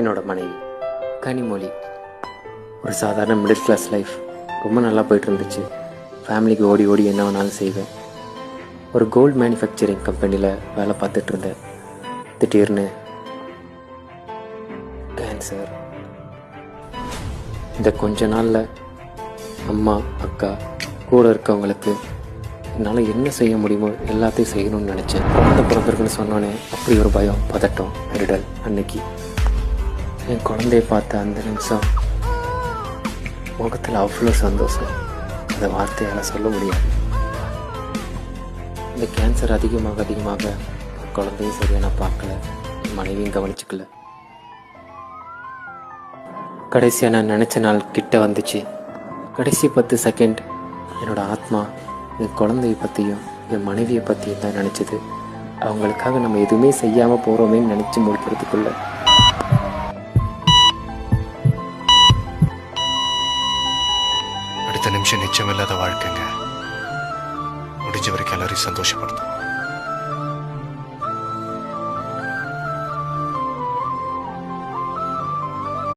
என்னோட மனைவி கனிமொழி. ஒரு சாதாரண மிடில் கிளாஸ் லைஃப், ரொம்ப நல்லா போயிட்டு இருந்துச்சு. ஃபேமிலிக்கு ஓடி ஓடி என்ன வேணாலும் செய்வேன். ஒரு கோல்டு மேனுஃபேக்சரிங் கம்பெனியில் வேலை பார்த்துட்டு இருந்தேன். திடீர்னு கேன்சர். இந்த கொஞ்ச நாளில் அம்மா அக்கா கூட இருக்கவங்களுக்கு என்னால் என்ன செய்ய முடியுமோ எல்லாத்தையும் செய்யணும்னு நினச்சேன். குழந்தை பிறந்திருக்குன்னு சொன்னோன்னே அப்படி ஒரு பயம், பதட்டம், நெருடல். அன்னைக்கு என் குழந்தைய பார்த்த அந்த நிமிஷம் முகத்தில் அவ்வளோ சந்தோஷம், அந்த வார்த்தையால் சொல்ல முடியாது. இந்த கேன்சர் அதிகமாக அதிகமாக குழந்தையும் சரியாக நான் பார்க்கல, என் மனைவியும் கவனிச்சுக்கல. கடைசியாக நான் நினச்ச நாள் கிட்ட வந்துச்சு. கடைசி 10 செகண்ட் என்னோடய ஆத்மா என் குழந்தைய பற்றியும் என் மனைவியை பற்றியும் தான் நினச்சிது. அவங்களுக்காக நம்ம எதுவுமே செய்யாமல் போகிறோமேன்னு நினச்சி முடிக்கிறதுக்குள்ள அடுத்த நிமிஷம் நிச்சயமில்லாத வாழ்க்கைங்க. முடிஞ்ச வரைக்கும் எல்லாரையும் சந்தோஷப்படுத்தும்.